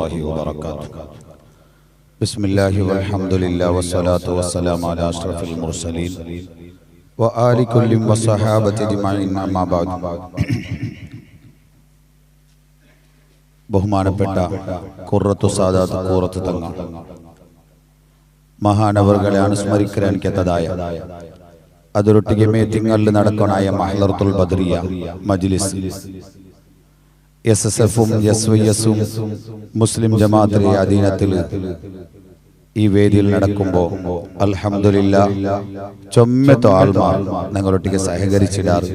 الله وبركاته. بسم الله والحمد لله والصلاة والسلام على أشرف المرسلين وآل كل وصحابة أجمعين أما بعد. ബഹുമാനപ്പെട്ട ഖുറത്തു സാദാത്ത് ഖൂറത്ത് തങ്ങൾ മഹാനവറുകളെ അനുസ്മരിക്കാൻ എനിക്കെത്തതായ ಅದರೊಟ್ಟಿಗೆ ಮೇತಿಂಗಲ್ಲಿ നടക്കണായ മഹ്ലറത്തുൽ ബദ്രിയ മജ്ലിസ് എസ്എസ്എഫും എസ്വൈഎസും മുസ്ലിം ജമാഅത്തിലെ അധീനത്തിൽ ഈ വേദിയിൽ നടക്കുമ്പോൾ അൽഹംദുലില്ലാഹ് ചൊമ്മത്തെ ആൾമാർ ഞങ്ങളൊട്ടിಗೆ സഹകരിച്ചിടാറ്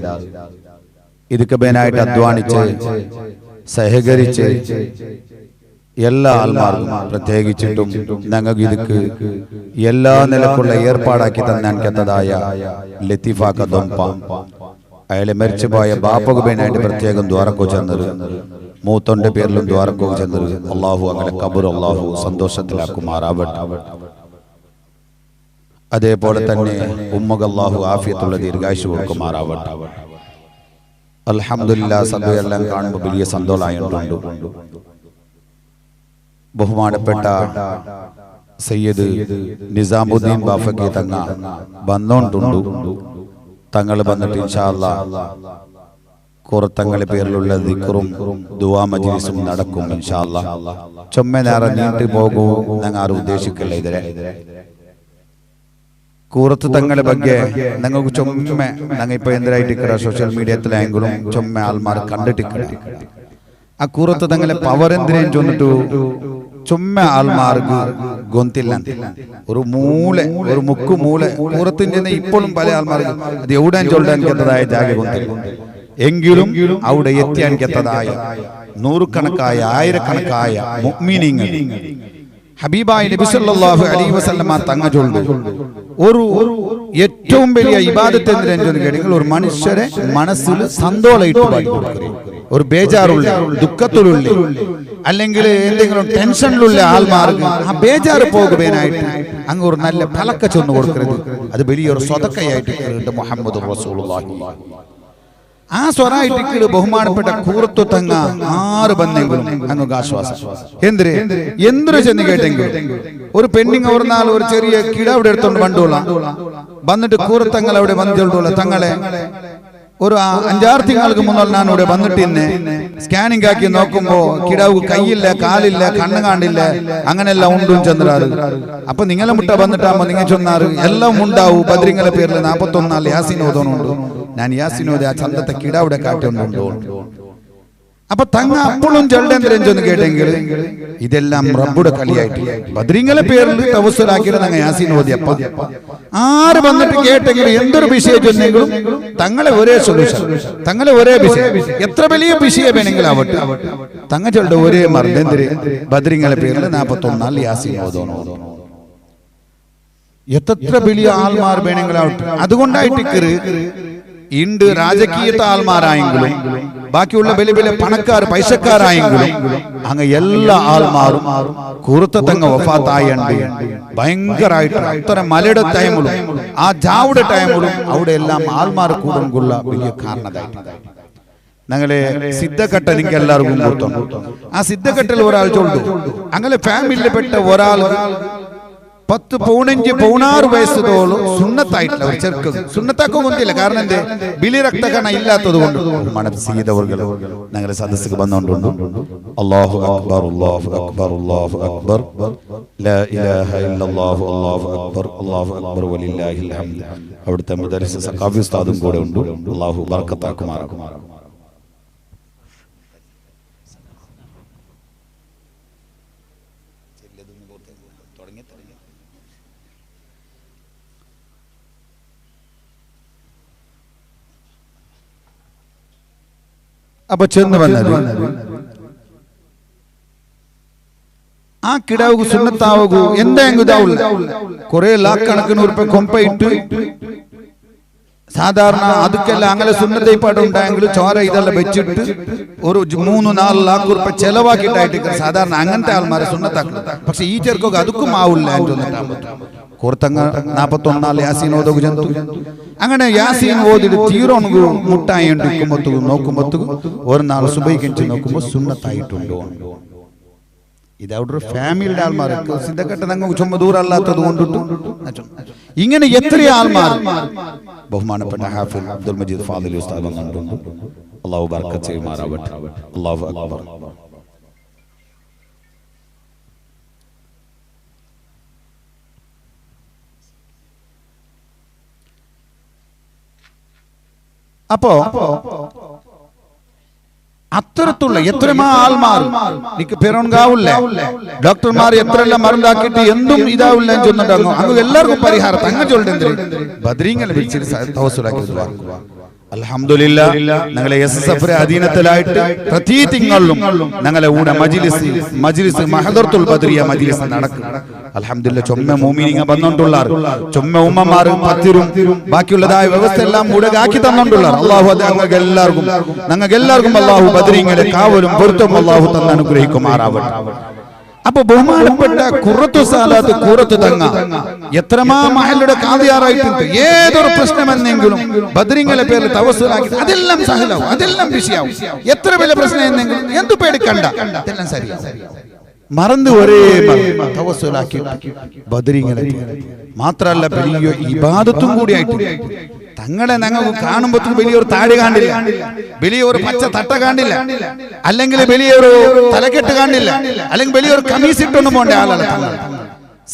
ഇതൊക്കെ ബേനായിട്ട് അധ്വാനിച്ച് സഹകരിച്ച് എല്ലാ ആൾമാർക്കും പ്രത്യേകിച്ചിട്ടും ഞങ്ങൾക്ക് ഇതൊക്കെ എല്ലാ നിലക്കുള്ള ഏർപ്പാടാക്കി തന്നെ എനിക്കെത്തതായ ലത്തീഫാക്ക ദൊമ്പ അയാളെ മരിച്ചുപോയ ബാപ്പക്ക് ബേനായിട്ട് പ്രത്യേകം ദ്വാരക്കോ ചെന്നത് മൂത്തോന്റെ പേരിലും ദ്വാരക്കോ ചെന്നത് അള്ളാഹു അങ്ങനെ കബർ അള്ളാഹു സന്തോഷത്തിലാക്കുമാറാവട്ടെ. അതേപോലെ തന്നെ ഉമ്മക്ക് അള്ളാഹു ആഫിയത്തുള്ള ദീർഘായുസ്സ് കൊടുക്കുമാറാവട്ടെ. അൽഹംദുലില്ലാഹ് സഭയെല്ലാം കാണുമ്പോൾ വലിയ സന്തോഷമായിട്ടുണ്ട്. ബഹുമാനപ്പെട്ട സയ്യിദ് നിസാമുദ്ദീൻ ബാഫക്കി തങ്ങ വന്നോണ്ടുണ്ട്. തങ്ങൾ വന്നിട്ട് ഇൻഷാ അല്ലാഹ് കുറത്തങ്ങളെ പേരിലുള്ള ദിക്റും ദുആ മജ്ലിസും നടക്കും ഇൻഷാ അല്ലാഹ്. ചൊമ്മനേറെ നീണ്ടു പോകൂ ഞങ്ങൾ ആരും ഉദ്ദേശിക്കില്ല. ഇതിലെ കൂറത്ത് തങ്ങളെ ಬಗ್ಗೆ ഞങ്ങൾക്ക് ചൊമ്മ ഞങ്ങൾ ഇപ്പൊ എന്തിനായിട്ടിക്കട സോഷ്യൽ മീഡിയത്തിലെങ്കിലും ചൊമ്മ ആൾമാർ കണ്ടിട്ടിക്കട ആ കൂറത്ത് തങ്ങളെ പവർ എന്തിനേം ചൊന്നിട്ടു ചുമ്മ ആൾമാർക്ക് ഗൊന്തില്ല. ഒരു മൂലെ ഒരു മുക്കു മൂലെ കൂറത്തിന്റെ ഇപ്പോഴും പല ആൾമാർക്ക് അത് എവിടെയും ചൊല്ലാൻ കെത്തതായ ജാഗ ഗൊന്തില്ല. എങ്കിലും അവിടെ എത്തിയാൻ കെത്തതായ നൂറുകണക്കായ ആയിരക്കണക്കായ മുഅ്മിനീങ്ങൾ ഹബീബായ നബി സല്ലല്ലാഹു അലൈഹി വസല്ലമ തങ്ങ ചൊല്ലു ഒരു ഏറ്റവും വലിയ ഇബാദത്ത് എന്തിനെന്ന് കേട്ടിങ്ങൾ ഒരു മനുഷ്യരെ മനസ്സിൽ സന്തോഷമായിട്ട് കൊടുക്കുക. ഒരു ബേജാറുള്ള ദുഃഖത്തിലുള്ള അല്ലെങ്കിൽ എന്തെങ്കിലും ടെൻഷനിലുള്ള ആൾമാർക്ക് ആ ബേജാറ് പോകുവാനായിട്ട് അങ്ങ് ഒരു നല്ല ഫലക്ക ചൊന്നു കൊടുക്കരുത്. അത് വലിയൊരു സ്വതക്കയായിട്ട് മുഹമ്മദ് റസൂലുള്ളാഹി ആ സ്വരായിട്ട് ബഹുമാനപ്പെട്ട കൂറത്തു തങ്ങ ആറ് ബന്ധങ്ങളും അങ്ങ് ആശ്വാസം എന്തൊരു ചെന്ന് കേട്ടെങ്കിലും ഒരു പെണ്ണിങ് ഓർന്നാൽ ഒരു ചെറിയ കിട അവിടെ എടുത്തോണ്ട് വണ്ടോളാം വന്നിട്ട് കൂറത്തങ്ങൾ അവിടെ വന്നിട്ടുള്ള തങ്ങളെ ഒരു 5-6 തിങ്ങൾക്ക് മുന്നോൾ ഞാൻ ഇവിടെ വന്നിട്ട് സ്കാനിങ് ആക്കി നോക്കുമ്പോ കിടാവ് കൈയില്ല കാലില്ല കണ്ണ് കാണില്ല അങ്ങനെല്ലാം ഉണ്ടും ചെന്നാറ്. അപ്പൊ നിങ്ങളെ മുട്ട വന്നിട്ടാകുമ്പോ നിങ്ങൾ ചൊന്നാറ് എല്ലാം ഉണ്ടാവും. ബദ്രിങ്ങളെ പേരിൽ 41 യാസീൻ ഓതോന്നുണ്ട്. ഞാൻ യാസീൻ ഓതി ആ ചന്തത്തെ കിടാവിടെ കാറ്റുണ്ടോ. അപ്പൊ തങ്ങ അപ്പോഴും ചെണ്ടെന്ന് കേട്ടെങ്കിൽ ഇതെല്ലാം റബ്ബുടെ കളിയായിട്ട് ബദ്രിങ്ങളെ പേരിൽ തവസ്സുലാക്കിയിട്ട് ഞങ്ങൾ യാസീൻ ഓതിയപ്പോ ആര് വന്നിട്ട് കേട്ടെങ്കിൽ എന്തൊരു വിഷയം ചെന്നെങ്കിലും തങ്ങളെ ഒരേ സൊല്യൂഷൻ, തങ്ങളെ ഒരേ വിഷയം, എത്ര വലിയ വിഷയം വേണമെങ്കിലും ആവട്ടെ തങ്ങ ചെളുടെ ഒരേ മർദ്ദന്തിര് ബദ്രിങ്ങളെ പേരിൽ 41 യാസീൻ ഓതോണോ. എത്ര വലിയ ആൾമാർ വേണമെങ്കിലും ആവട്ടെ. അതുകൊണ്ടായിട്ട് ഇണ്ട് രാജകീയത്തെ ആൾമാരായെങ്കിലും ബാക്കിയുള്ള വലിയ വലിയ പണക്കാർ പൈസക്കാരായെങ്കിലും അങ്ങ് എല്ലാ ആൾമാരും കൂറത്തങ്ങ വഫാത്തായുണ്ട്. ഭയങ്കരമായിട്ട് അത്ര മലയുടെ ടൈമിലും ആ ജാവുടെ ടൈമിലും അവിടെ എല്ലാം ആൾമാർ കൂടുകൊള്ള വലിയ കാരണതായിട്ട് ഞങ്ങളെ സിദ്ധഘട്ട നിങ്ങൾക്ക് എല്ലാവർക്കും കൊടുത്തു. ആ സിദ്ധഘട്ടയിൽ ഒരാൾ ചൊല്ലു അങ്ങനെ ഫാമിലിയിൽ പെട്ട ഒരാൾ 10-15 വയസ്സോളം സുന്നത്തായിട്ടില്ല ഒരു ചെറുക്ക് സുന്നത്താക്കാൻ ഒന്നില്ല. കാരണം എന്റെ ബിലി രക്തകണ ഇല്ലാത്തത് കൊണ്ട് മനസ്സിയതവർകൾ ഞങ്ങളെ സദസ്സിൽ വന്നുകൊണ്ടുണ്ട്. അല്ലാഹു അക്ബർ അല്ലാഹു അക്ബർ അല്ലാഹു അക്ബർ ലാ ഇലാഹ ഇല്ലല്ലാഹു അല്ലാഹു അക്ബർ അല്ലാഹു അക്ബർ വലില്ലാഹിൽ ഹംദ്. അവിടുത്തെ മുദരിസ് സഖാഫി ഉസ്താദും കൂടെ ഉണ്ട്. അല്ലാഹു ബർക്കത്താക്കുമാറാക്കും. അപ്പൊ ചെന്ന് വന്നത് ആ കിടാവ് സുന്നത്താവൂ എന്തെങ്കിലും ഇതാവില്ല. കുറെ ലാക്കണക്കിന് ഉറുപ്പ കൊമ്പയിട്ട് സാധാരണ അതൊക്കെല്ലാം അങ്ങനെ സുന്നത്തൈപ്പാട് ഉണ്ടായെങ്കിൽ ചോര ഇതെല്ലാം വെച്ചിട്ട് ഒരു 3-4 ലാഖ് ഉറുപ്പ ചെലവാക്കിയിട്ടായിട്ട് സാധാരണ അങ്ങനത്തെ ആൾമാരെ സുന്നത്താക്കണം. പക്ഷെ ഈ ചെറുക്കൊക്കെ അതുക്കും ആവില്ല. കോർത്തങ്ങ 41 യാസീൻ ഓതുക ജന്തു അങ്ങനെ യാസീൻ ഓതിട്ട് തീരോണു മുട്ടായി നോക്കുമ്പോ ഒരു നാൾ സുബൈക്ക് നോക്കുമ്പോ സുന്നത്തായിട്ടുണ്ടോ. ഇത് അവിടെ ഒരു ഫാമിലിയുടെ ആൾമാർ സിദ്ധക്കെട്ട് ഞങ്ങൾക്ക് ചുമ ദൂരമല്ലാത്തത് കൊണ്ടിട്ടും ഇങ്ങനെ എത്രയോ ആൾമാർ ബഹുമാനപ്പെട്ട ഹാഫിൽ അബ്ദുൽ മജീദ് ഫാദിലി ഉസ്താദ് വന്നിട്ടുണ്ട്. അല്ലാഹു ബർക്കത്ത് ചെയ്യുമാറാവട്ടെ. അല്ലാഹു അക്ബർ. അപ്പോ അത്തരത്തുള്ള എത്രമാ ആൾമാർ എനിക്ക് പേരുണ്ടാവില്ല, ഡോക്ടർമാർ എത്രയെല്ലാം മരുന്നാക്കിയിട്ട് എന്തും ഇതാവില്ല എന്ന് ചൊന്നിട്ടാങ്ങോ അങ്ങ് എല്ലാവർക്കും പരിഹാരം അങ്ങ് ചൊല്ലുണ്ടെങ്കിൽ ബദ്രീങ്ങളെ വിളിച്ചിട്ട് തവസ്സുലാക്കി അൽഹംദുലില്ലാഹ് ഞങ്ങളെ SSF അധീനത്തിലായിട്ട് പ്രതി തിങ്കളിലും ഞങ്ങളെ കൂടെ മജ്ലിസ് മഹദറത്തുൽ ബദ്രിയ മജ്ലിസ് നടക്കും. അൽഹംദുലില്ലാഹ് ചൊമ്മ മുഅ്മിനീങ്ങൾ വന്നോണ്ടുള്ളാർ, ചൊമ്മ ഉമ്മമാർ പത്തിരും ബാക്കിയുള്ളതായ വ്യവസ്ഥ എല്ലാം കൂടെ ആക്കി തന്നോണ്ടുള്ളാർ. അല്ലാഹു അത് ഞങ്ങൾക്ക് എല്ലാവർക്കും അല്ലാഹു ബദ്രീങ്ങളെ കാവലും പൊരുത്തം അല്ലാഹു തന്ന് അനുഗ്രഹിക്കുമാറാവട്ടെ. അപ്പൊ ബഹുമാനപ്പെട്ട ഖുറത്തു സാലാത്ത് ഖുറത്തു തങ്ങ എത്രമാ മഹല്ലുടെ കാദിയാറായിട്ടുണ്ട്. ഏതൊരു പ്രശ്നമെന്നെങ്കിലും ബദ്രീങ്ങളെ പേരിൽ തവസ്സുലാക്കി അതെല്ലാം സഹലാവും, അതെല്ലാം വിഷയാവും. എത്ര വലിയ പ്രശ്നം എന്നെങ്കിലും എന്തു പേടിക്കണ്ട, അതെല്ലാം ശരിയാവും. മറന്ന് ഒരേ തവസ്സുലാക്കി ബദ്രീങ്ങളെ മാത്രല്ല വലിയ ഇബാദത്തും കൂടിയായിട്ട് തങ്ങളെ ഞങ്ങൾക്ക് കാണുമ്പോൾ വലിയൊരു താഴെ കാണില്ല, വലിയൊരു പച്ച തട്ട കാണില്ല, അല്ലെങ്കിൽ വലിയൊരു തലക്കെട്ട് കാണില്ല, അല്ലെങ്കിൽ വലിയൊരു കമീസ് ഇട്ടൊന്നും പോണ്ട ആളല്ല.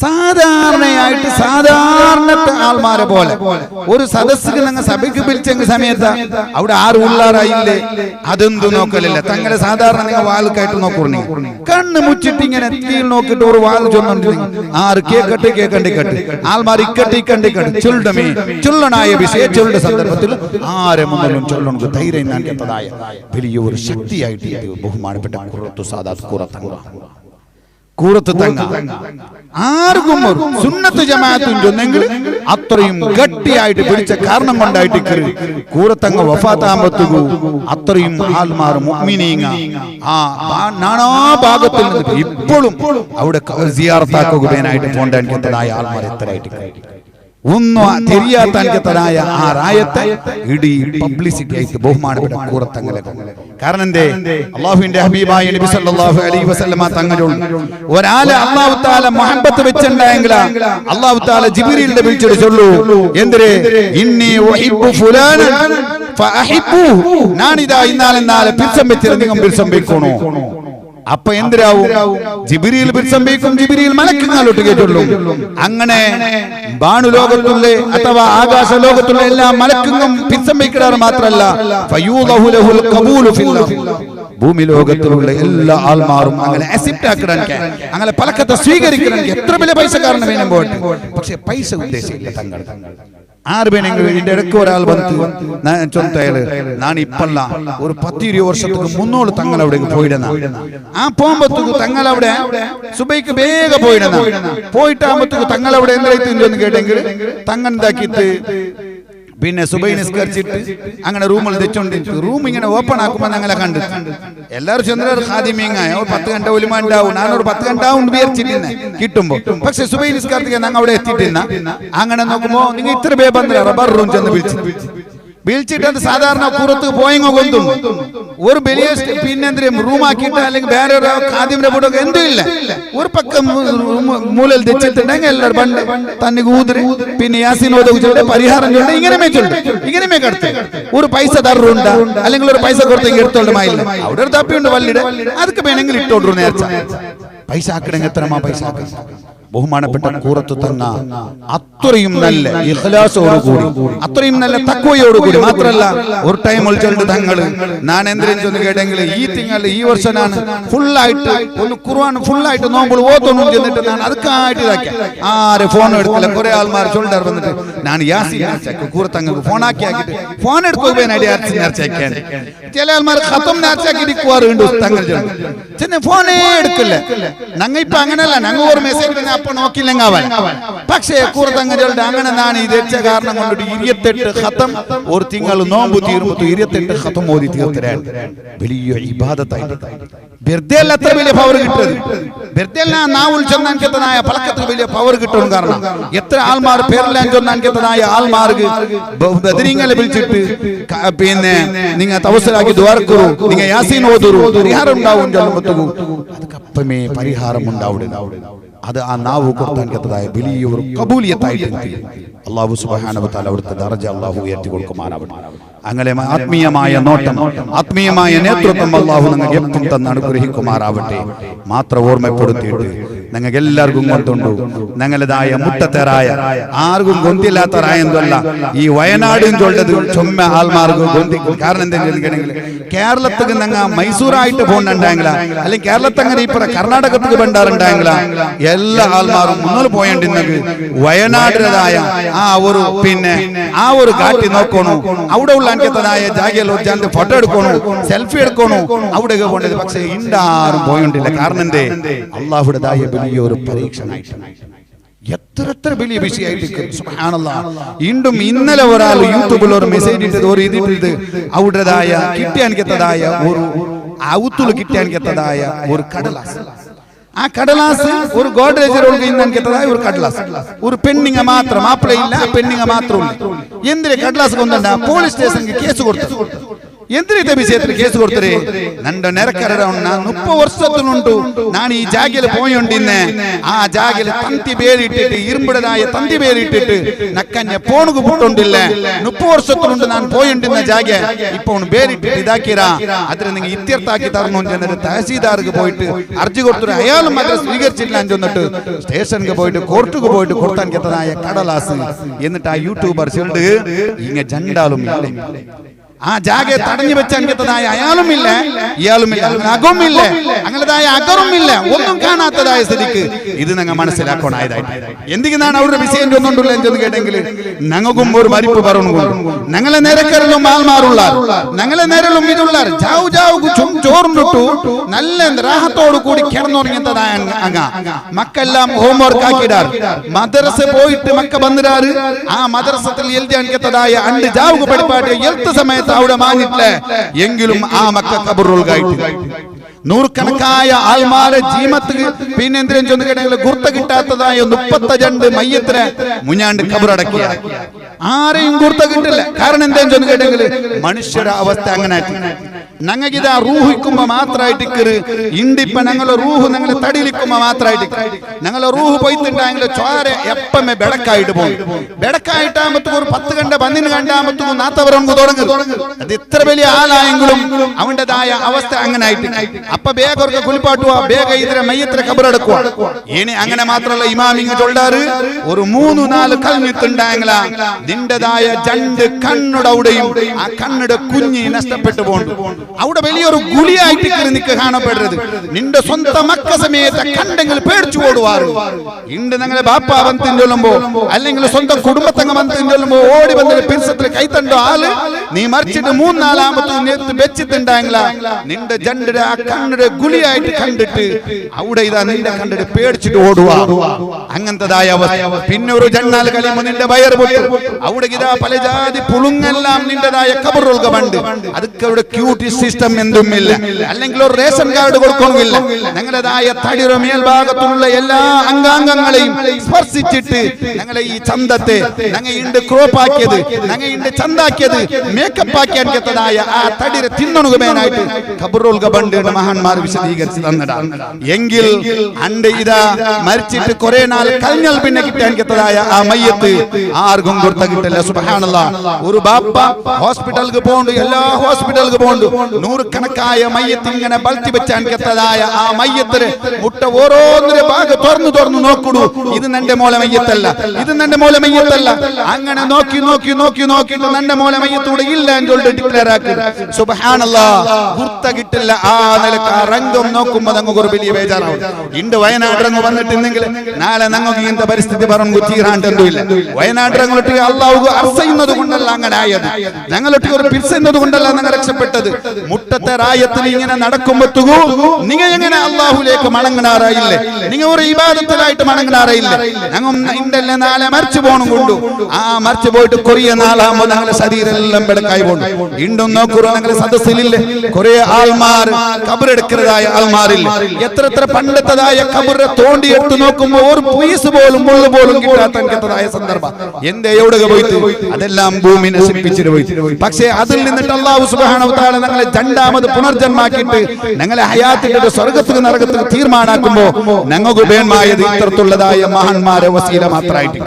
സാധാരണയായിട്ട് സാധാരണത്തെ ആൾമാരെ പോലെ ഒരു സദസ്സിന് ഞങ്ങൾ സഭയ്ക്ക് പിരിച്ചെങ്കിൽ സമയത്ത് അവിടെ ആറ് ഉള്ളാറായില്ലേ അതെന്തു നോക്കലില്ല. തങ്ങളെ സാധാരണ നിങ്ങൾ വാൽക്കായിട്ട് നോക്കൂർണി കണ്ണ് മുച്ചിട്ട് ഇങ്ങനെ കീഴ് നോക്കിയിട്ട് ഒരു വാൽ ചൊന്നുണ്ടെങ്കിൽ ആറ് കേക്കട്ടെ ആൾമാർ ഇക്കട്ടെ ചൊല്ലമേ ചൊല്ലണായ വിഷയം ചൊല്ലുന്ന സന്ദർഭത്തിൽ ആരെ മുതലും ചൊല്ലണക്ക് ധൈര്യം നൽകത്തതായ വലിയൊരു ശക്തിയായിട്ട് ബഹുമാനപ്പെട്ട ഖുറത്തു സാദാത്ത് ഖുറത്തു തങ്ങ ആർക്കും സുന്നത്ത് ജമാഅത്തും ചൊന്നെങ്കിൽ അത്രയും ഗട്ടിയായിട്ട് പിടിച്ച കാരണം കൊണ്ടായിട്ട് ഖുറത്തങ്ങ വഫാത്താകുമ്പോ അത്രയും ആൾമാർ മുഅ്മിനീങ്ങ ആ നാനാ ഭാഗത്തിൽ നിന്ന് ഇപ്പോഴും അവിടെ സിയാറത്താക്കുകയായിട്ട് പോണ്ടതായ ആൾമാർ എത്രയായിട്ട് ഒന്നും തിരിയാത്തതായ ആ റായത്തെ ഇടി പബ്ലിസിറ്റി ആയിട്ട് ബഹുമാനപ്പെട്ട ഖുറത്തങ്ങളെ. കാരണം എന്തേ അല്ലാഹുവിന്റെ ഹബീബായ നബി സല്ലല്ലാഹു അലൈഹി വസല്ലമ തങ്ങളോട് ഒരാളെ അല്ലാഹു തആല മുഹബ്ബത്ത് വെച്ചിട്ടുണ്ടെങ്കിൽ അല്ലാഹു തആല ജിബ്രീലിനെ വിളിച്ചിട്ട് ചൊല്ലു എന്തിരെ ഇന്നി ഉഹിബ്ബു ഫുലാനൻ ഫഅഹിബ്ബുഹു നാനിദാ ഇന്നാലെ പിർസം വെച്ചിട്ട് നിങ്ങൾ പിർസം വെക്കണോ. അപ്പൊ എന്തിരാവും ജിബ്രീൽ പിർസംബിക്കും, ജിബ്രീൽ മലക്കുകളോട്ട് കേട്ടുള്ളൂ. അങ്ങനെ ബാണുലോകത്തുള്ള അഥവാ ആകാശ ലോകത്തുള്ള എല്ലാ മലക്കുകളും പിർസംബിക്കാറ് മാത്രല്ല ഫയൂദഹു ലഹുൽ ഖബൂലു ഫില്ലാഹ് ഭൂമി ലോകത്തിലുള്ള എല്ലാ ആൾമാരും അങ്ങനെ അക്സെപ്റ്റ് ആക്കാൻ അങ്ങനെ പലക്കത്തെ സ്വീകരിക്കാൻ എത്ര വലിയ പൈസക്കാരന് വേണം പോട്ടെ, പക്ഷെ പൈസ ഉദ്ദേശിക്കില്ല തങ്ങൾ. ആറ് പേനെങ്കിലും ഇതിന്റെ ഇടയ്ക്ക് ഒരാൾ വന്ന് ചൊന്തയല് ഞാൻ ഇപ്പല്ല ഒരു 10-20 വർഷത്തേക്ക് മുന്നോട്ട് തങ്ങൾ അവിടേക്ക് പോയിടുന്ന ആ പോകുമ്പോഴത്തേക്ക് തങ്ങൾ അവിടെ സുബൈക്ക് വേഗം പോയിട്ടാകുമ്പോഴത്തേക്ക് തങ്ങൾ അവിടെ എന്തായിട്ട് കേട്ടെങ്കിൽ തങ്ങൾ എന്താക്കിയിട്ട് പിന്നെ സുബൈ നിസ്കരിച്ചിട്ട് അങ്ങനെ റൂമിൽ തെച്ചോണ്ടിരിക്കും. റൂം ഇങ്ങനെ ഓപ്പൺ ആക്കുമ്പോൾ ഞങ്ങളെ കണ്ടു എല്ലാവരും ചന്ദ്രർ ഖാദിമീങ്ങായ 10 ഗണ്ട ഒലിമാണ്ടാവും നാനൊരു 10 ഗണ്ടാവും വിചാരിച്ചിട്ടിരുന്ന കിട്ടുമ്പോ. പക്ഷെ സുബൈ നിസ്കാരത്തേക്ക് ഞങ്ങൾ അവിടെ എത്തിയിട്ടിരുന്ന അങ്ങനെ നോക്കുമ്പോ നിങ്ങൾ ഇത്ര പേ ബന്ധ റബ്ബർ റൂം ചെന്ന് വിളിച്ചിട്ട് സാധാരണ പുറത്ത് പോയെങ്ങോ കൊന്തും ഒരു വലിയ പിന്നെ റൂമാക്കിയിട്ട് അല്ലെങ്കിൽ വേറെ ഒരു ഖാദിമിന്റെ കൂടെ എന്തും ഇല്ല. ഒരു പക്കം മൂലയിൽ തെച്ചിട്ടുണ്ടെങ്കിൽ എല്ലാവരും പണ്ട് തന്നെ കൂതിരി പിന്നെ യാസിനോട് പരിഹാരം ചൊല്ലി ഇങ്ങനെ കടത്ത് ഒരു പൈസ തറുണ്ട അല്ലെങ്കിൽ ഒരു പൈസ കൊടുത്തെങ്കിൽ എടുത്തോണ്ടുമായില്ല. അവിടെ ഒരു തപ്പിയുണ്ട് വല്ലിടെ അതൊക്കെ വേണമെങ്കിൽ ഇട്ടോണ്ടു നേർച്ച പൈസ ആക്കണമെങ്കിൽ എത്രമാ പൈസ ആക്കാം. ബഹുമാനപ്പെട്ട ഖുറത്തു തങ്ങ അത്രയും നല്ല ഇഖ്ലാസോടുകൂടി അത്രയും നല്ല തഖ്വയോടുകൂടി മാത്രല്ല ഒരു ടൈം വിളിച്ചിട്ട് തങ്ങൾ ഞാൻ എന്തിനും ചെന്ന് കേട്ടെങ്കിൽ ഈ വർഷം ഞാൻ ഫുള്ളായിട്ട് ഒന്ന് ഖുർആൻ ഫുള്ളായിട്ട് നോമ്പോൾ ഓത്തൊന്നും ചെന്നിട്ട് ഞാൻ അതൊക്കെയായിട്ട് ഇതാക്കി ആരെ ഫോൺ എടുക്കില്ല. കുറെ ആൾമാർ ചൊല്ലാർ വന്നിട്ട് ഞാൻ യാസീൻ നേർച്ചയാക്കി ഖുറത്തങ്ങൾക്ക് ഫോണാക്കിയാക്കിട്ട് ഫോൺ എടുക്കുകയായിട്ട് നേർച്ചയാക്കിയാണ്. ചില ആൾമാർ ഖത്തം നേർച്ചയാക്കിയിരിക്കുവാറുണ്ട് തങ്ങൾ ചെന്ന് ഫോണേ എടുക്കില്ല. ഞങ്ങൾ ഇപ്പൊ അങ്ങനെയല്ല, ഞങ്ങൾ ഒരു മെസ്സേജ് അപ്പൊ നോക്കില്ലെങ്കിൽ അവൻ. പക്ഷേ ഖുർആൻ അങ്ങനെ നാണ് ഇത് വെച്ച കാരണം കൊണ്ടിട്ട് 28 ഖത്തം ഒരു തിങ്കൾ നോമ്പ് തീരുമ്പോ 28 ഖത്തം ഓതി തീർത്തരാണ്. വലിയ ഇബാദത്തായിട്ട് വെറുതെ അല്ല അത്ര വലിയ പവർ കിട്ടുന്നത്. വെറുതെ അല്ല നാവുൽ ചൊന്നാൻ കെത്തനായ പലക്കത്തിന് വലിയ പവർ കിട്ടും. കാരണം എത്ര ആൾമാർ പേരെല്ലാം ചൊന്നാൻ കെത്തനായ ആൾമാർക്ക് ബദരീങ്ങളെ വിളിച്ചിട്ട് പിന്നെ നിങ്ങൾ തവസ്സലാക്കി ദ്വാരക്കൂ, നിങ്ങൾ യാസീൻ ഓതുറൂ, പരിഹാരം ഉണ്ടാവും ചൊല്ലുമ്പത്തുകൂ. അതൊക്കെ പരിഹാരം ഉണ്ടാവുക. അത് ആ നാവ് കൊടുത്താൻ കെത്തതായ വലിയൊരു കബൂലിയത്തായിട്ട് അല്ലാഹു സുബ്ഹാനഹു വ തആല അവിടുത്തെ ദർജ അല്ലാഹു ഉയർത്തി കൊടുക്കുമാറാവട്ടെ. അങ്ങനെ ആത്മീയമായ നോട്ടം, ആത്മീയമായ നേതൃത്വം അല്ലാഹു നിങ്ങൾക്ക് എപ്പം തന്ന് അനുഗ്രഹിക്കുമാറാവട്ടെ. മാത്രം ഓർമ്മപ്പെടുത്തിയിട്ട് നിങ്ങൾക്ക് എല്ലാവർക്കും കൊണ്ടുണ്ടു ഞങ്ങളതായ മുട്ടത്തേറായ ആർക്കും ഗൊന്തില്ലാത്തറായ എന്തല്ല ഈ വയനാടും ചൊല്ലത് ചുമ്മ ആൾമാർക്ക് ഗൊന്തിക്കും. കാരണം എന്തെങ്കിലും കേരളത്തിൽ ഞങ്ങൾ മൈസൂറായിട്ട് പോകണ്ടായെങ്കില, അല്ലെങ്കിൽ കേരളത്തങ്ങനെ ഇപ്പറ കർണാടകത്തിൽ ബണ്ടാറുണ്ടായെങ്കില എല്ലാ ആൾമാരും മുന്നോട്ട് പോയേണ്ടിരുന്നെങ്കിൽ വയനാടിൻ്റെതായ ആ ഒരു കാട്ടി നോക്കണു. അവിടെ ഉള്ള അൻകത്തതായ ജാഗയിൽ വെച്ചാൽ ഫോട്ടോ എടുക്കണു, സെൽഫി എടുക്കണു, അവിടെ പോകേണ്ടത്. പക്ഷെ ഇണ്ടാരും പോയിട്ടില്ല. കാരണം എന്തേ? അള്ളാഹുടേതായ വലിയൊരു പരീക്ഷണമായിട്ട് എത്ര വലിയ വിഷയമായിട്ട്. സുബ്ഹാനല്ലാഹ്. വീണ്ടും ഇന്നലെ ഒരാൾ യൂട്യൂബിൽ ഒരു മെസ്സേജ് ഇട്ടത്, ഒരു ഇതിട്ടത് അവിടേതായ കിട്ടിയാൻകത്തതായ ഒരു ഔത്തുൽ കിട്ടിയാൻകത്തതായ ഒരു കടലാസ്. ആ കടലാസ് ഒരു ഗോഡ്രേജിനൊഴുകിന്നതായ ഒരു കടലാസ്, ഒരു പെണ്ണിങ്ങ മാത്രം, മാപ്പിളയില്ല, പെണ്ണിങ്ങ മാത്രം. എന്തിനെ കടലാസ് കൊണ്ടണ്ട പോലീസ് സ്റ്റേഷನ್ಗೆ കേസ് കൊടുത്തു. എന്തിനത്തെ വിഷയത്തിൽ കേസ് കൊടുത്തേ? നന്റെ ನೆರೆಕರಡ 30 ವರ್ಷത്തിനുಂಟು ನಾನು ಈ ಜಾಗದಲ್ಲಿ പോയോണ്ടിന്നെ. ആ ಜಾಗದಲ್ಲಿ ತಂತಿ ಬೇರಿಟ್ಟಿട്ട്, ഇരുമ്പുടേതായ തന്തി ಬೇರಿಟ್ಟಿട്ട് നക്കഞ്ഞ പോണുക ಬಿಟ್ಟೊಂಡಿಲ್ಲ. 30 ವರ್ಷത്തിനുಂಟು ನಾನು പോയോണ്ടിന്ന ಜಾಗ ഇപ്പോ ಬೇರಿಟ್ಟಿട്ട് ഇതാക്കിരാ. അതിനെ നിങ്ങൾ ഇത്യർത്ഥാക്കി തരണം എന്ന് തഹസീൽദാർക്ക് പോയിട്ട് അർജി കൊടുത്തു. അയാളും അത് സ്വീകരിച്ചില്ല എന്ന് ചൊന്നിട്ട് സ്റ്റേഷനിൽ പോയിട്ട് കോർട്ടുക്ക് പോയിട്ട് കൊടുത്താൻ കെത്തതായ കടലാസ്. എന്നിട്ട് ആ യൂട്യൂബർ ചൊല്ല് ഇങ്ങ ജണ്ടാലും ആ ജാഗ തടഞ്ഞു വെച്ചാൻ കെത്തതായ അയാളും ഇല്ല, ഇയാളും ഇല്ല, അകവും ഇല്ല, അങ്ങനതായ അകറും ഇല്ല, ഒന്നും കാണാത്തതായ സ്ഥിതിക്ക് ഇത് ഞങ്ങൾ മനസ്സിലാക്കണായതായിട്ട്. എന്തിനാണ് അവരുടെ വിഷയം ചൊന്നുണ്ടല്ലോ എന്ന് കേട്ടെങ്കിൽ ഞങ്ങൾക്കും ഒരു മരിപ്പ് പറഞ്ഞു. ഞങ്ങളെ നേരക്കരലും ആൾമാറുള്ള, ഞങ്ങളെ നേരലും ഇതുള്ള ജാവു ജാവു ചോറിട്ടു നല്ല രാഹത്തോടു കൂടി കിടന്നുറങ്ങിയതായ അങ്ങ മക്കെല്ലാം ഹോംവർക്ക് ആക്കിയിടാർ. മദ്രസ പോയിട്ട് മക്ക വന്നിടാറ്. ആ മദ്രസത്തിൽ എഴുതിയാൻ കെത്തതായ അണ്ട് ജാവുക പഠിപ്പാട്ട് എഴുത്ത് സമയത്ത് അവിടെ മാഞ്ഞിട്ടില്ല എങ്കിലും ആ മക്ക കബറുകയായിട്ട് നൂറുകണക്കായ ആൾമാരെ ജീമത്ത് പിന്നെ എന്തിനും ചെന്ന് കേട്ടെങ്കിൽ ഗുർത്ത കിട്ടാത്തതായ 32 മയ്യത്തിനെ മുഞ്ഞാണ്ട് കബറടക്കിയ ആരെയും ഗുർത്ത കിട്ടില്ല. കാരണം എന്താന്ന് ചെന്ന് കേട്ടെങ്കിൽ മനുഷ്യരുടെ അവസ്ഥ അങ്ങനെ. ഞങ്ങൾക്കിതാ റൂഹിക്കുമ്പോ മാത്രമായിട്ട് ഇണ്ടിപ്പ ഞങ്ങളെ റൂഹ് ഞങ്ങളെ തടിയിലിക്കുമ്പോ മാത്രമായിട്ട് ഞങ്ങളെ റൂഹ് പോയിട്ടുണ്ടെങ്കിൽ ചോര എപ്പമേ ബെടക്കായിട്ട് പോകും. ബെടക്കായിട്ടാകുമ്പോ ഒരു 10 കണ്ട 12 കണ്ടാകുമ്പോ നാത്തവരം തുടങ്ങും. അത് എത്ര വലിയ ആളായെങ്കിലും അവൻ്റെതായ അവസ്ഥ അങ്ങനെ ആയിട്ട് അപ്പൊ ಬೇಗವರ್ಗ ಕುಲಿಪಾಟುವ ಬೇಗ ಇದ್ರೆ ಮೈಯತ್ರ ಕಬರಡಕ್ಕುವ. ಏನೇ അങ്ങനെ മാത്രമല്ല ഇമാമിങ്ങ ചൊല്ലാറ് ഒരു 3-4 കൽഞ്ഞിട്ടുണ്ടായെങ്കില നിന്റെതായ രണ്ട് കണ്ണുടെ അവിടെയും ആ കണ്ണുടെ കുഞ്ഞി നഷ്ടപ്പെട്ടു പോണ്ട്. അവിടെ വലിയൊരു ഗുളിയായിട്ട് നിനക്ക് കാണപ്പെടുന്നത്. നിന്റെ സ്വന്തം മക്ക സമയത്ത് കണ്ടെങ്കിൽ പേടിച്ചു ഓടുവാറ്. ഇണ്ട് ഞങ്ങളെ ബാപ്പ വന്നിട്ട് ചൊല്ലുമ്പോ അല്ലെങ്കിൽ സ്വന്തം കുടുംബത്തങ്ങ വന്നിട്ട് ചൊല്ലുമ്പോ ഓടി വന്നിട്ട് പിൻസത്തിൽ കൈത്തണ്ടോ ആള് നീ മറിച്ചിട്ട് 3-4 വെച്ചിട്ടുണ്ടായെങ്കില നിന്റെ ജണ്ടിടെ ആ കണ്ണുടെ ഗുളിയായിട്ട് കണ്ടിട്ട് അവിടെ ഇതാ നിന്റെ കണ്ടിട്ട് പേടിച്ചിട്ട് ഓടുക. അങ്ങനത്തതായ അവസ്ഥ. പിന്നെ ഒരു ജണ്ണാൽ കളിയുമ്പോ നിന്റെ വയറ് പൊട്ടും. അവിടെ ഇതാ പല ജാതി പുളുങ്ങെല്ലാം നിന്റെതായ കബറുകൾ കണ്ട് അതൊക്കെ അവിടെ ക്യൂട്ടി സിസ്റ്റം എന്തുമില്ല, അല്ലെങ്കിൽ ഒരു റേഷൻ കാർഡ് കൊടുക്കണമില്ല. ഞങ്ങളുടേതായ തടിയുടെ മേൽഭാഗത്തുള്ള എല്ലാ അംഗാംഗങ്ങളെയും സ്പർശിച്ചിട്ട് ഞങ്ങളെ ഈ ചന്തത്തെ ഞങ്ങൾ ഇണ്ട് ക്രോപ്പാക്കിയത്, ഞങ്ങൾ ഇണ്ട് ചന്താക്കിയത്, മേക്കപ്പ് ആക്കിയാൻ കെത്തതായ ആ തടിയുടെ തിന്നണുകമേനായിട്ട് കബറുകൾ ബണ്ട് മഹാന്മാർ വിശദീകരിച്ച് തന്നതാണ്. എങ്കിൽ അണ്ട് ഇതാ മരിച്ചിട്ട് കുറെ നാൾ കഴിഞ്ഞാൽ പിന്നെ കിട്ടാൻ കെത്തതായ ആ മയ്യത്ത് ആർക്കും കൊടുത്ത കിട്ടില്ല. സുബ്ഹാനല്ലാഹ്. ഒരു ബാപ്പ ഹോസ്പിറ്റലിൽ പോണ്ട്, എല്ലാ ഹോസ്പിറ്റലിൽ പോണ്ട്, 100 കണക്കായ മയ്യത്ത് ഇങ്ങനെ ബൾത്തി വെച്ചാൻ കെത്തതായ ആ മയ്യത്തിന് മുട്ട ഓരോന്നിന്റെ ഭാഗം തുറന്നു നോക്കിടൂ. ഇത് നിന്റെ മോലെ മയ്യത്തല്ല, ഇത് നിന്റെ മോലെ മയ്യത്തല്ല. അങ്ങനെ നോക്കിയിട്ട് നിന്റെ മോലെ മയ്യത്തൂടെ ഇല്ല എന്ന് ഡിക്ലെയർ ആക്കി. സുബ്ഹാനല്ലാഹ്. ഗുർത്ത കിട്ടില്ല. ആ നിലക്ക് ആ രംഗം നോക്കുമ്പോ ഞങ്ങൾക്ക് ഒരു വലിയ ബേജാറാവും. ഇണ്ട് വയനാട് രംഗം വന്നിട്ടുണ്ടെങ്കിൽ നാളെ ഞങ്ങൾക്ക് ഇങ്ങനത്തെ പരിസ്ഥിതി പറഞ്ഞു തീരാണ്ടെന്തുമില്ല. വയനാട് രംഗൊട്ടി അള്ളാഹു അർസയുന്നത് കൊണ്ടല്ല അങ്ങനെ ആയത്, ഞങ്ങളൊട്ടി ഒരു പിരിച്ചുന്നത് കൊണ്ടല്ല ഞങ്ങൾ രക്ഷപ്പെട്ടത്. മുട്ടത്തെ റായത്തിൽ ഇങ്ങനെ നടക്കുമ്പോഴത്തൂ നിങ്ങൾ എങ്ങനെ അള്ളാഹുലേക്ക് മടങ്ങാറായില്ലേ? നിങ്ങൾ ഒരു ഇബാദത്തിലായിട്ട് മടങ്ങാറില്ല. ഞങ്ങൾ ഇണ്ടല്ലേ നാളെ മരിച്ചു പോകണം കൊണ്ടു ആ മരിച്ചു പോയിട്ട് കൊറിയ നാളാകുമ്പോ ഞങ്ങളുടെ ശരീരം എല്ലാം വെളുക്കായി പോകും. വീണ്ടും നോക്കൂ, ഞങ്ങളുടെ സദസ്സിലില്ലേ കുറെ ആൾമാർ കബറെടുക്കുന്നതായ ആൾമാരില്ല. എത്ര പണ്ടത്തതായ കബറെ തോണ്ടിയെടുത്ത് നോക്കുമ്പോ ഒരു പീസ് പോലും മുള്ളു പോലും കിട്ടാത്തതായ സന്ദർഭം. എന്റെ എവിടെ പോയിട്ട് അതെല്ലാം ഭൂമി നശിപ്പിച്ചിട്ട് പോയി. പക്ഷേ അതിൽ നിന്നിട്ട് അല്ലാഹു സുബ്ഹാനഹു വ തആല ഞങ്ങളെ രണ്ടാമത് പുനർജന്മാക്കിയിട്ട് ഞങ്ങളെ ഹയാത്തിന്റെ സ്വർഗത്തിൽ നരകത്തിൽ തീർമാനാക്കുമ്പോ ഞങ്ങൾക്ക് ഉപേന്മായത് ഇത്തരത്തിലുള്ളതായ മഹാന്മാരെ വസീല മാത്രമായിട്ട്,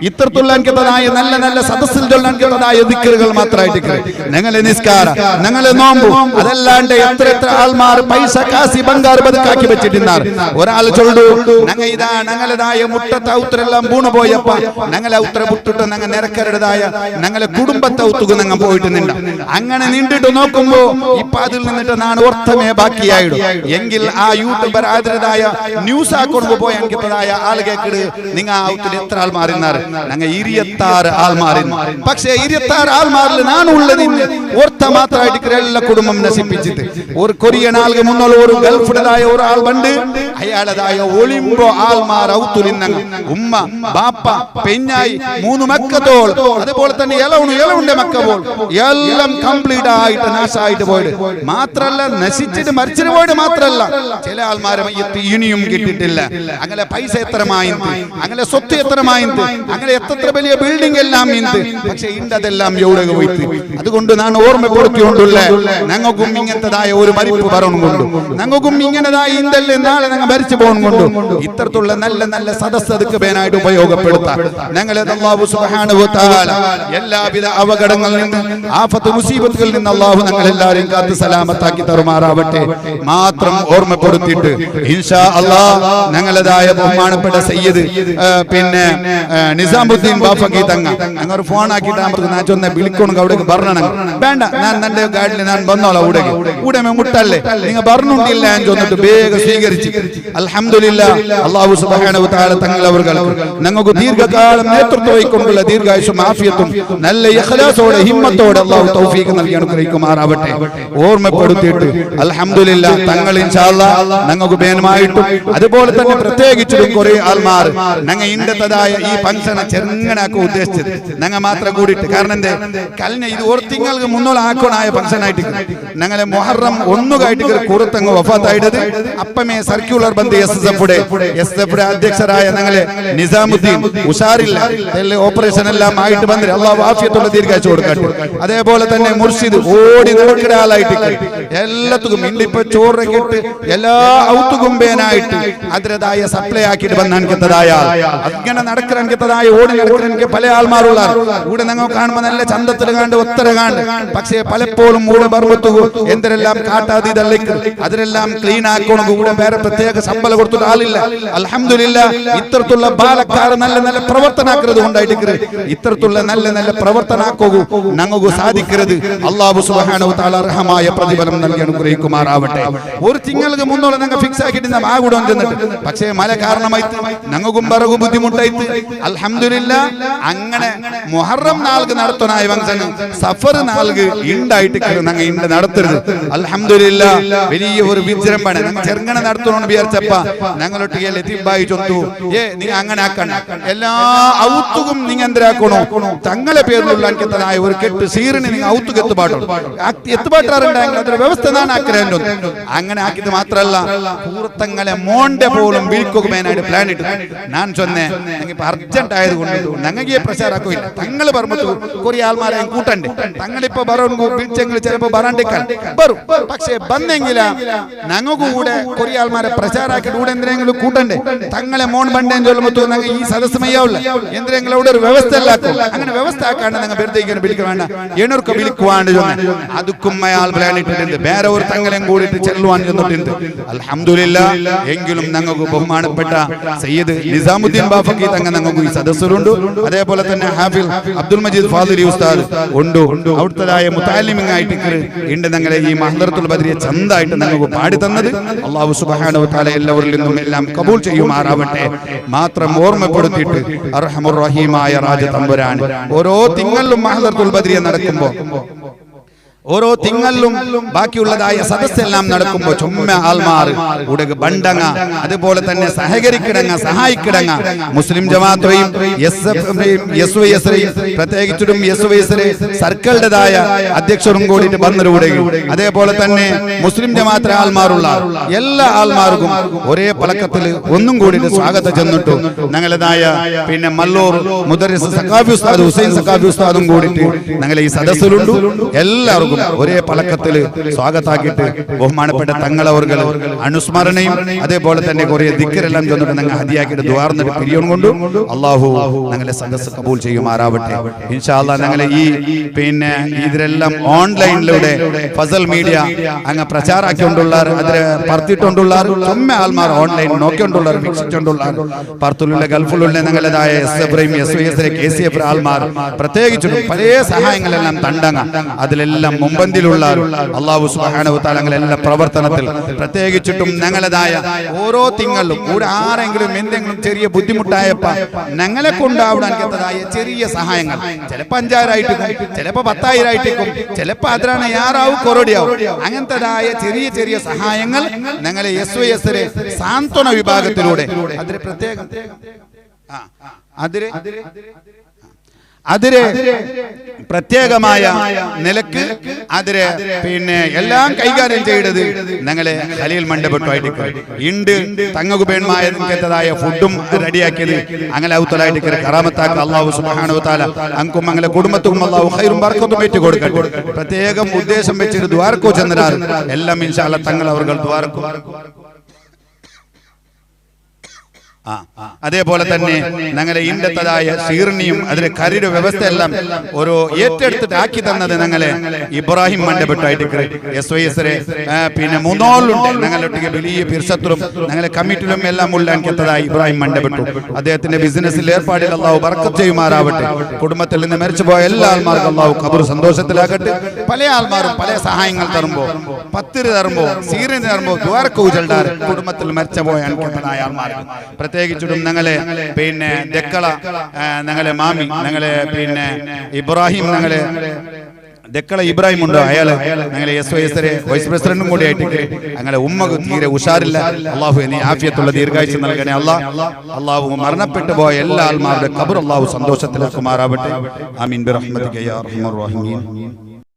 ഇത്തരത്തിലുള്ള എനിക്കതായ നല്ല നല്ല സദസ്സിൽ ചൊല്ലാൻതായ ദിക്റുകൾ മാത്രമായിട്ട് ഞങ്ങളെ നിസ്കാരം ഞങ്ങളെ നോമ്പ് അതല്ലാണ്ട് എത്ര ആൾമാർ പൈസ കാശി ബംഗാർ ബതുക്കാക്കി വെച്ചിട്ടുണ്ടാർ. ഒരാൾ ചൊല്ലു ഞങ്ങൾ ഇതാ ഞങ്ങളതായ മുട്ടത്തെ ഔത്തരെല്ലാം വീണു പോയപ്പ ഞങ്ങളെ ഔത്തര വിട്ടിട്ട് ഞങ്ങൾ നിരക്കരുടേതായ ഞങ്ങളെ കുടുംബത്തെ ഔത്തുക ഞങ്ങൾ പോയിട്ട് നിണ്ട. അങ്ങനെ നീണ്ടിട്ട് നോക്കുമ്പോ ഇപ്പൊ അതിൽ നിന്നിട്ട് നാണ് ഓർത്തമേ ബാക്കിയായിടും. എങ്കിൽ ആ യൂട്യൂബർ അതിൻ്റെതായ ന്യൂസ് ആക്കൊണ്ട് പോയി എനിക്കതായ ആൾ കേക്കിട് നിങ്ങൾ ആ ഔത്തിൽ എത്ര ആൾ മാറിനാറ്? ഞങ്ങൾ 26 ആൾ മാറിന്നു. പക്ഷേ 26 ആൾ മാറിൽ നാണുള്ളത് ഓർത്ത മാത്രമായിട്ട് എല്ലാ കുടുംബം നശിപ്പിച്ചിട്ട് ഒരു കൊറിയൻ ആൾക്ക് മുന്നോട്ട് ഒരു ഗൾഫിൻ്റെതായ ഒരാൾ പണ്ട് അയാളതായ ഒളിമ്പോ ആൾമാർ ഔത്തുലിന്നങ്ങ് ഉമ്മ ബാപ്പ പെഞ്ഞായി 3 മക്കത്തോൾ അതുപോലെ തന്നെ ഇലവുണ്ട് മക്ക പോൾ എല്ലാം കംപ്ലീറ്റ് ആയിട്ട് നാശമായിട്ട് പോയിട്ട് മാത്രല്ല നശിച്ചിട്ട് മരിച്ചിട്ട് പോയിട്ട് മാത്രല്ല ചില ആൾമാരെ മയ്യത്ത് ഇനിയും കിട്ടിയിട്ടില്ല. അങ്ങനെ പൈസ എത്രമായി, അങ്ങനെ സ്വത്ത് എത്രമായി, അങ്ങനെ എത്ര വലിയ ബിൽഡിംഗ് എല്ലാം ഇന്ന്. പക്ഷെ ഇണ്ടതെല്ലാം എവിടെ പോയിട്ട്. അതുകൊണ്ട് ഞാൻ ഓർമ്മപ്പെടുത്തിക്കൊണ്ടുള്ള ഞങ്ങൾക്കും ഇങ്ങനത്തതായ ഒരു മരിപ്പ് പറഞ്ഞുകൊണ്ടു ഞങ്ങൾക്കും ഇങ്ങനതായ ഇന്തല്ലേ നാളെ ഞങ്ങൾ മരിച്ചു പോകുന്നുകൊണ്ടു ഇത്തരത്തിലുള്ള നല്ല നല്ല സദസ്സതുക്ക് പേനായിട്ട് ഉപയോഗപ്പെടുത്താം. ഞങ്ങളെ അല്ലാഹു സുബ്ഹാനഹു വ തആല എല്ലാവിധ അപകടങ്ങളിൽ നിന്ന് ആഫത്ത് മുസീബത്തുകളിൽ നിന്ന് അല്ലാഹു ഞങ്ങളെല്ലാവരെയും കാത്ത് സലാമത്താക്കി തരുമാറാവട്ടെ. മാത്രം ഓർമ്മപ്പെടുത്തിയിട്ട് ഇൻഷാ അല്ലാഹ് ഞങ്ങളതായ ബഹുമാനപ്പെട്ട സയ്യിദ് പിന്നെ നിസാമുദ്ദീൻ ബാഫക്കി തങ്ങ ഞങ്ങൾ ഫോൺ ആക്കിയിട്ട് ഞാൻ ചൊന്ന വിളിക്കണം അവിടേക്ക് പറഞ്ഞണം. വേണ്ട, ഞാൻ എന്റെ ഗാഡിൽ ഞാൻ വന്നോളാം. ഉടമ മുട്ടല്ലേ നിങ്ങൾ പറഞ്ഞുണ്ടില്ല ഞാൻ ചൊന്നിട്ട് വേഗം സ്വീകരിച്ച് അൽഹംദുലില്ലാഹ് അല്ലാഹു സുബ്ഹാനഹു വ തആല തങ്ങളവർക്ക് ഞങ്ങൾക്ക് ദീർഘകാലം നേതൃത്വം വഹിക്കൊണ്ടുള്ള ദീർഘായുസ്സും ആഫിയത്തും നല്ല ഇഖ്ലാസോടെ ഹിമ്മത്തോടെ അല്ലാഹു തൗഫീഖ് നൽകി അനുഗ്രഹിക്കുമാറാവട്ടെ. ഓർമ്മപ്പെടുത്തിയിട്ട് അൽഹംദുലില്ലാഹ് തങ്ങൾ ഇൻഷാ അല്ലാഹ് ഞങ്ങൾക്ക് ബേനമായിട്ടും അതുപോലെ തന്നെ പ്രത്യേകിച്ചും കുറെ ആൾമാർ ഞങ്ങൾ ഇണ്ടത്തതായ ഈ ഫംഗ്ഷനെ ചെറുങ്ങനാക്കാൻ ഉദ്ദേശിച്ചത് ഞങ്ങൾ മാത്രം കൂടിയിട്ട്. കാരണം എന്തേ കഴിഞ്ഞ ഇത് ഓർത്തിങ്ങൾക്ക് മുന്നോട്ട് ആക്കണായ ഫംഗ്ഷൻ ആയിട്ട് ഞങ്ങളെ മുഹറം 1 കുറത്തങ്ങ് വഫാത്തായിട്ടത് അപ്പമേ സർക്യുലർ ബന്ധ് എസ് അധ്യക്ഷരായ ഞങ്ങളെ നിസാമുദ്ദീൻ ഉഷാറില്ല ഓപ്പറേഷൻ എല്ലാം ആയിട്ട് വന്നിട്ട് അല്ലാഹു ആഫിയത്തുള്ള ദീർഘായുസ്സ് കൊടുക്കട്ടെ. അതേപോലെ തന്നെ മുർഷിദ് ഓടി നടക്കുന്ന ആളായിട്ട് എല്ലാത്തും ഇണ്ടിപ്പോ ചോറൊക്കെ ഇട്ട് എല്ലാ ഔത്തുകുമ്പേനായിട്ട് അതിൻ്റെതായ സപ്ലൈ ആക്കിയിട്ട് വന്നതായ അങ്ങനെ നടക്കുന്നതായ ഓടി നടക്കുന്ന പല ആൾമാരുള്ള കൂടെ ഞങ്ങൾ കാണുമ്പോൾ നല്ല ചന്തത്തിൽ കാണ്ട് ഒത്തര കാണ്ട്. പക്ഷേ പലപ്പോഴും കൂടെ ബർബത്തു എന്തെല്ലാം കാട്ടാതെ അതിനെല്ലാം ക്ലീൻ ആക്കണം. കൂടെ വേറെ പ്രത്യേക ശമ്പളം കൊടുത്തിട്ട് ആളില്ല. അൽഹംദുലില്ലാഹ് ഇത്തരത്തിലുള്ള ബാലക്കാർ നല്ല നല്ല പ്രവർത്തനാക്കുന്നത് കൊണ്ടായിട്ട് ഇത്തരത്തിലുള്ള നല്ല നല്ല പ്രവർത്തനാക്കൂ ഞങ്ങൾക്ക് സാധിക്കരുത്. അല്ലാഹു സുബ്ഹാനഹു വ തആല അർഹമായ പ്രതിഫലം നൽകി അനുഗ്രഹിക്കുമാറാവട്ടെ. ഒരു തിങ്ങൾക്ക് മുന്നോട്ട് ഞങ്ങൾ ഫിക്സ് ആക്കിയിട്ട് നാം ആകൂടം ചെന്നിട്ട് പക്ഷേ മഴ കാരണമായിട്ട് ഞങ്ങൾക്കും പറകു ബുദ്ധിമുട്ടായിട്ട് അൽഹംദുലില്ലാഹ് അങ്ങനെ മുഹറം നാൾക്ക് നടത്തുന്നായ ഫംഗ്ഷൻ സഫർ നാൾക്ക് ഉണ്ടായിട്ട് ഞങ്ങൾ ഇണ്ട് നടത്തരുത്. അൽഹംദുലില്ലാഹ് വലിയ ഒരു വിജൃംഭണ ചെറുങ്ങന നടത്തണമെന്ന് വിചാരിച്ചപ്പ ഞങ്ങളൊട്ടിಗೆ ലത്തീഫായി ചൊന്തു നീ അങ്ങനെ ആക്കണ്ട, എല്ലാ ഔത്തുകും നിങ്ങൾ എന്തരാക്കണോ തങ്ങളെ പേരിലുള്ള എനിക്കതായ ഒരു കെട്ട് സീറിന് നിങ്ങൾ ഔത്തുക്ക് എത്തുപാട്ടാറുണ്ടെങ്കിൽ അതൊരു വ്യവസ്ഥ ഞാൻ ആക്കരേണ്ടു. അങ്ങനെ ആക്കിയത് മാത്രല്ല പൂർത്തങ്ങളെ മോണ്ടെ പോലും വീഴ്ക്കുകമേനായിട്ട് പ്ലാൻ ഇട്ടു. ഞാൻ ചൊന്നേ ഞങ്ങൾക്ക് അർജന്റ് ആയതുകൊണ്ട് ഞങ്ങൾക്ക് പ്രചാരാക്കില്ല. തങ്ങൾ പറഞ്ഞു കുറെ ആൾമാരെ കൂട്ടണ്ടേ, തങ്ങളിപ്പോ ബീച്ചെങ്കിൽ ചിലപ്പോ ബറാണ്ടിക്കാൻ ബറും. പക്ഷേ ബന്നെങ്കില ഞങ്ങൾക്ക് കൂടെ കുറെ ആൾമാരെ പ്രചാരാക്കി കൂടെ എന്തിനെങ്കിലും കൂട്ടണ്ടേ. തങ്ങളെ മോൺ ബണ്ടേന്ന് ചൊല്ലുമ്പോ ഞങ്ങൾ ഈ സദസ്സ് മയ്യാവില്ല എന്തിനെങ്കിലും അവിടെ ഒരു വ്യവസ്ഥ എല്ലാക്കും. അങ്ങനെ വ്യവസ്ഥ ആക്കാണ്ട് ഞങ്ങൾ വെറുതെ വിളിക്ക വേണ്ട എണർക്ക് വിളിക്കുവാണ്ട് അതുക്കും അയാൾ പ്ലാൻ ഇട്ടിട്ടുണ്ട്. വേറെ ഒരു തങ്ങളെയും കൂടിയിട്ട് ചെല്ലുവാൻ ചെന്നിട്ടുണ്ട്. അൽഹംദുലില്ലാഹ് എങ്കിലും ഞങ്ങൾക്ക് ബഹുമാനപ്പെട്ട സയ്യിദ് നിസാമുദ്ദീൻ ബാഫക്കി തങ്ങൾ ഞങ്ങൾക്ക് ഈ സദസ്സിലുണ്ട്. അതേപോലെ തന്നെ ഹാഫിൽ അബ്ദുൽ മജീദ് ഫാദിലി ഉസ്താദ് ഉണ്ട്. അവിടുത്തതായ മുതഅല്ലിമിങ് ആയിട്ട് ഉണ്ട്. ഞങ്ങളെ ഈ മഹ്ദറത്തുൽ ബദരിയെ ചന്തായിട്ട് ഞങ്ങൾക്ക് പാടി തന്നത് അല്ലാഹു സുബ്ഹാനഹു വ തആല എല്ലാവരിൽ നിന്നും എല്ലാം കബൂൽ ചെയ്യുമാറാവട്ടെ. മാത്രം ഓർമ്മപ്പെടുത്തിയിട്ട് അർഹമുർ റഹീമായ രാജ തമ്പുരാൻ ഓരോ തിങ്കളിലും മഹ്ദറത്തുൽ ബദരിയെ നടക്കുമ്പോൾ ഓരോ തിങ്ങളിലും ബാക്കിയുള്ളതായ സദസ്സെല്ലാം നടക്കുമ്പോൾ ചുമ്മ ആൽമാർ ഉടക ബണ്ടങ്ങ അതുപോലെ തന്നെ സഹകരിക്കിടങ്ങ സഹായിക്കിടങ്ങ മുസ്ലിം ജമാഅത്തെയും എസ്വൈഎസ്രെയും പ്രത്യേകിച്ചും എസ്വൈഎസ്രെ സർക്കിളുടേതായ അധ്യക്ഷരും കൂടിയിട്ട് വന്നൂടെ അതേപോലെ തന്നെ മുസ്ലിം ജമാഅത്തെ ആൽമാറുള്ള എല്ലാ ആൽമാർക്കും ഒരേ പലക്കത്തിൽ ഒന്നും കൂടിയിട്ട് സ്വാഗതം ചെന്നിട്ടു ഞങ്ങളുടേതായ പിന്നെ മല്ലൂർ മുദരിസ് സഖാഫി ഉസ്താദ് ഹുസൈൻ സഖാഫി ഉസ്താദും കൂടിയിട്ട് ഞങ്ങളെ ഈ സദസ്സിലുണ്ട് എല്ലാവർക്കും ഒരേ പലക്കത്തിൽ സ്വാഗതാക്കിയിട്ട് ബഹുമാനപ്പെട്ട തങ്ങളവർകൾ അനുസ്മരണയും അതേപോലെ തന്നെ കുറെ ദിക്റെല്ലാം ചെന്നിട്ട് ഞങ്ങൾ ഹദിയാക്കിയിട്ട് ദുആർന്നിട്ട് പിരിയും കൊണ്ട് അല്ലാഹു ഞങ്ങളെ സദസ്സ് കബൂൽ ചെയ്യുമാറാവട്ടെ ഇൻഷാ അല്ലാഹ്. ഞങ്ങളെ ഈ പിന്നെ ഇതിലെല്ലാം ഓൺലൈനിലൂടെ ഫസൽ മീഡിയ അങ്ങ് പ്രചാരാക്കിക്കൊണ്ടുള്ള അതിലെ പറത്തിട്ടുള്ള ചുമ്മ ആൽമാർ ഓൺലൈൻ നോക്കിക്കൊണ്ടുള്ള വീക്ഷിച്ചുകൊണ്ടുള്ള പറത്തുള്ള ഗൾഫിലുള്ള ഞങ്ങളുടേതായ എസ്എഫ്രെയും എസ്വൈഎസ്രെ KCF ആൽമാർ പ്രത്യേകിച്ചും പല സഹായങ്ങളെല്ലാം തണ്ടങ്ങ അതിലെല്ലാം മുമ്പന്തിലുള്ള അല്ലാഹു സുബ്ഹാനഹു വ തആല എല്ലാ പ്രവർത്തനത്തിൽ പ്രത്യേകിച്ചിട്ടും ഞങ്ങളുടേതായ ഓരോ തിങ്ങളിലും കൂടെ ആരെങ്കിലും എന്തെങ്കിലും ചെറിയ ബുദ്ധിമുട്ടായപ്പോൾ ഞങ്ങളെ കൊണ്ടാവുന്നതായ ചെറിയ സഹായങ്ങൾ ചിലപ്പോൾ 5000 ആയിട്ടേക്കും ചിലപ്പോൾ 10000 ആയിട്ടേക്കും ചിലപ്പോൾ അതിലാണ് 6 കൊറോടിയാവും അങ്ങനത്തേതായ ചെറിയ ചെറിയ സഹായങ്ങൾ ഞങ്ങളെ SYSരെ സാന്ത്വന വിഭാഗത്തിലൂടെ അതിന് പ്രത്യേകം അതിരെ പ്രത്യേകമായ നിലക്ക് അതിരെ പിന്നെ എല്ലാം കൈകാര്യം ചെയ്തത് ഞങ്ങളെ ഖലീൽ മണ്ഡപമായിട്ട് ഇണ്ട് തങ്ങകുബേന്മായതായ ഫുഡും റെഡിയാക്കിയത് അങ്ങനെ ഔത്തലായിട്ട് കറാമത്താക്ക് അല്ലാഹു സുബ്ഹാനഹു വ തആല അങ്കും അങ്ങനെ കുടുംബത്തും അല്ലാഹു ഖൈറും ബർക്കത്തും ഏറ്റി കൊടുക്കട്ടെ. പ്രത്യേകം ഉദ്ദേശം വെച്ചിട്ട് ദ്വാരക്കോ ചെന്നാൽ എല്ലാം ഇൻഷാ അല്ലാഹ് തങ്ങൾ അവർ ദ്വാരക്കോ അതേപോലെ തന്നെ ഞങ്ങളെ ഇന്നത്തതായ ശീർണിയും അതിലെ കരിയുടെ വ്യവസ്ഥ എല്ലാം ഒരു ഏറ്റെടുത്തിട്ട് ആക്കി തന്നത് ഞങ്ങളെ ഇബ്രാഹിം മണ്ഡപമായിട്ട് SYSരെ പിന്നെ മൂന്നോളുണ്ട് ഞങ്ങളുടെ വലിയ പിർസത്തും ഞങ്ങളെ കമ്മിറ്റിയിലും എല്ലാം ഉള്ളതായി ഇബ്രാഹിം മണ്ഡപത്തു അദ്ദേഹത്തിന്റെ ബിസിനസ്സിൽ ഏർപ്പാടിൽ അല്ലാഹു ബർക്കത്ത് ചെയ്യുമാറാവട്ടെ. കുടുംബത്തിൽ നിന്ന് മരിച്ചുപോയ എല്ലാ ആൾമാർക്കും അല്ലാഹു ഖബർ സന്തോഷത്തിലാക്കട്ടെ. പല ആൾമാരും പല സഹായങ്ങൾ തരുമ്പോ പത്തിരി തരുമ്പോ സീറിന് തരുമ്പോ ദ്വാരക്കൂചൽഡാർ കുടുംബത്തിൽ മരിച്ചുപോയ ആൾമാർക്ക് പ്രത്യേകിച്ചും ഞങ്ങളെ പിന്നെ ദക്കള ഞങ്ങളെ മാമി ഞങ്ങളെ പിന്നെ ഇബ്രാഹിം ഞങ്ങളെ ദക്കള ഇബ്രാഹിം ഉണ്ടോ അയാള് ഞങ്ങളെ SYSരെ വൈസ് പ്രസിഡന്റും കൂടി ആയിട്ട് ഞങ്ങളെ ഉമ്മക്ക് തീരെ ഉഷാറില്ല. അള്ളാഹു നീ ആഫിയത്തുള്ള ദീർഘായുസ്സ് നൽകണേ അള്ളാഹു മരണപ്പെട്ടു പോയ എല്ലാ ആൾമാരുടെ ഖബർ അള്ളാഹു സന്തോഷത്തിലാക്കുമാറാവട്ടെ. ആമീൻ ബിറഹ്മതിക യാ അർഹമർ റഹീമീൻ.